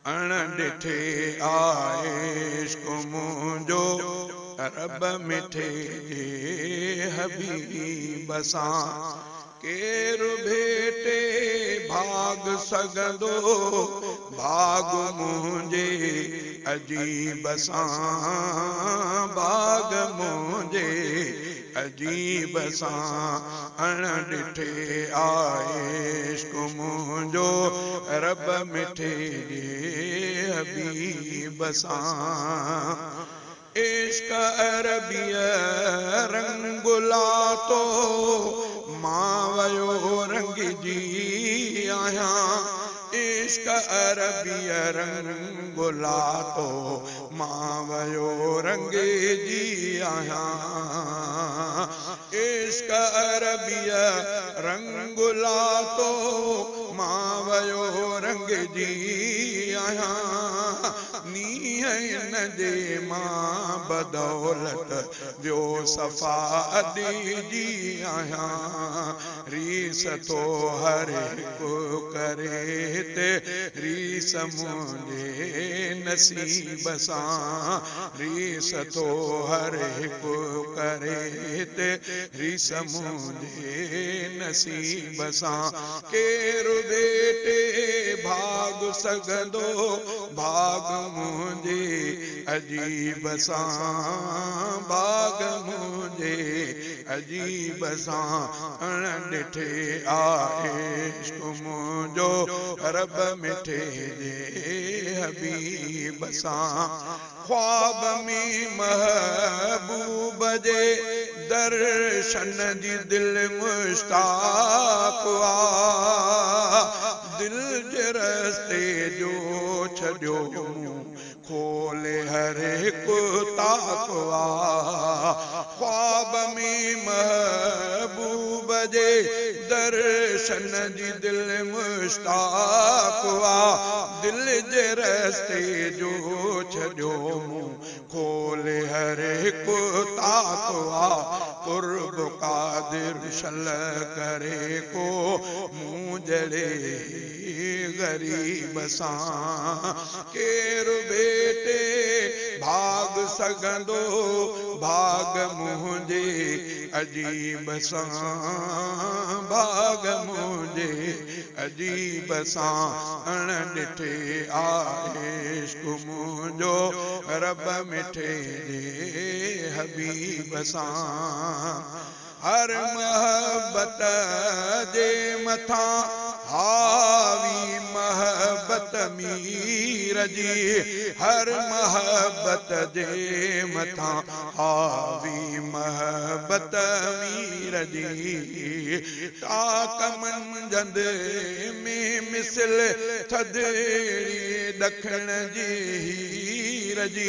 अण ॾिठे आहे इश्क मुंहिंजो रब मिठे जे हबीब सां केरु भेटे भाग सघंदो भाग मुंहिंजे अजीब सां भाग मुंहिंजे अजीब सां अण ॾिठे आहे इश्क मुंहिंजो रब मिठे जे हबीब सां इश्क अरबिय रंगुला तो मां वयो रंगजी आहियां इश्क अरबिय रंगुला तो मां वयो रंगजी आहियां इश्क अरबिय रंगुला तो मां वयो रंगजी आहियां नीह इन जे मां बदौलत वियो सफ़ा अॾिजी आहियां रीस तो हर हिकु करे हिते रीस मुंहिंजे नसीब सां रीस तो हर हिकु करे हिते रीस मुंहिंजे नसीब सां केरु बेटे भाग सघंदो भाग मुंहिंजे अजीब सां भाग मुंहिंजे अजीब सां अण ॾिठे आहे इश्क मुंहिंजो रब मिठे जे हबीब सां ख्वाब में महबूब जे दर्शन जी दिल मुश्ताक दिल जे रस्ते जो छॾियो खोले हर हिकु ताकवा ख्वाब में महबूब जे दर्शन जी दिल मुश्ताक दिल जे रस्ते जो छॾियो खोले हर हिकु ताकवा कुर्ब कादिर शल करे को मूं जड़े गरीब सां केरु बेटे भाग सघंदो भाग मुंहिंजे अजीब सां भाग मुंहिंजे अजीब सां अण ॾिठे आहे इश्क मुंहिंजो रब मिठे जे हबीब सां हर महबत जे मथां हावी महबत मीर जी हर महबत जे मथां हावी महबत मीर जी ताक मंझंद में मिसल थधड़ी ॾखण जी हीर जी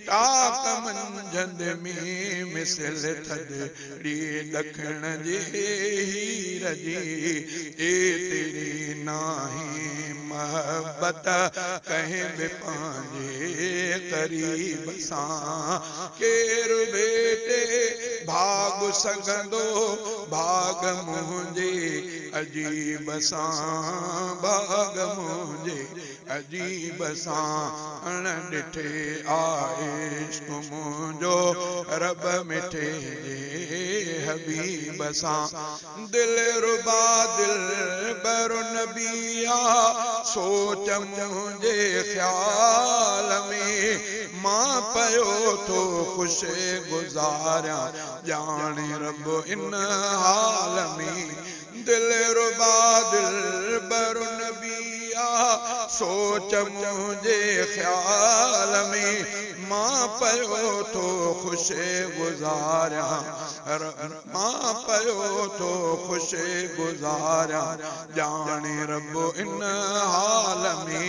ताक मंझंद में मिसल थधड़ी ॾखण जी हीर जी तेरी नाही महबत कंहिं बि पंहिंजे करीब सां केरु बेटे भाग सघंदो भाग मुंहिंजे अजीब सां भाग मुंहिंजे अजीब सां अण ॾिठे आहे इश्क मुंहिंजो रब मिठे जे हबीब सां दिल रुबा दिल बर नबिया सोच मुंहिंजे ख्याल में मां पयो थो ख़ुशि गुज़ारियां ॼाणे रब इन हाल में दिल रुबा दिल बर नबिया सोच मुंहिंजे ख्याल में मां पयो थो ख़ुशि गुज़ारियां मां पयो थो ख़ुशि गुज़ारियां ॼाणे रब इन हाल में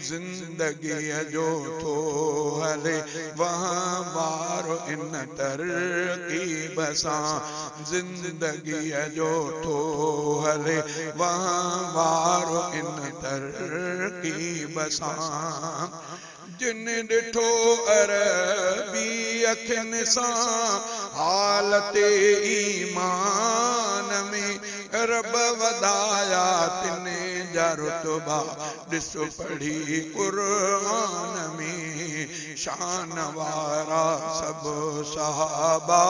ज़िंदगीअ जो थो हले वहिंवार इन तरकीब सां ज़िंदगीअ जो थो हले वहिंवार इन तरकीब सां जिन ॾिठो अरबी अखियुनि सां हालत ईमान में रब वधाया तिने जा रुतबा ॾिस पढ़ी क़ुरान में शान वारा सब सहाबा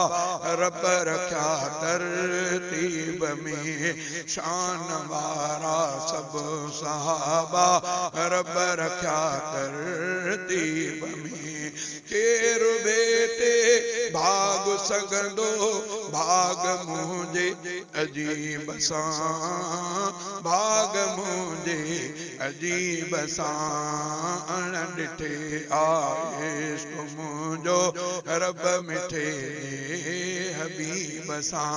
रब रखा तरतीब में शान वारा सब सहाबा रब रखा तरतीब में केर बेटे भाग सगंदो भाग मुझे अजीब सां भाग मुझे अजीब सां ॾिठे आए मुंहिंजो रब मिठे हबीब सां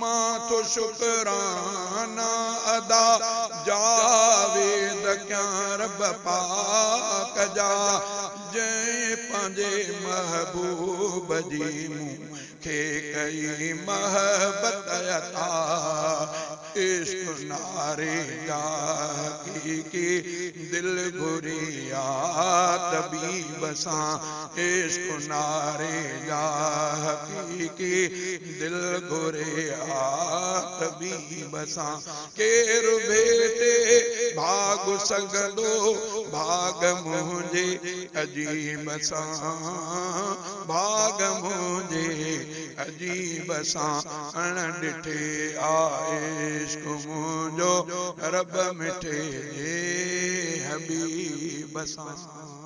मां तो शुक्राना अदा जावेद क्या रब पाक जा जय पंहिंजे महबूब जी मूंखे कई महबत अता इश्क नारे जा की दिल घुरिया तबीब सां इश्क नारे जा की दिल घुरिया तबीब सां केर भेटे भाग सगंदो भाग मुझे अजीब सां भाग मुझे अजीब सां ॾिठे आए इश्क मुंहिंजो रब मिठे हबीब सां।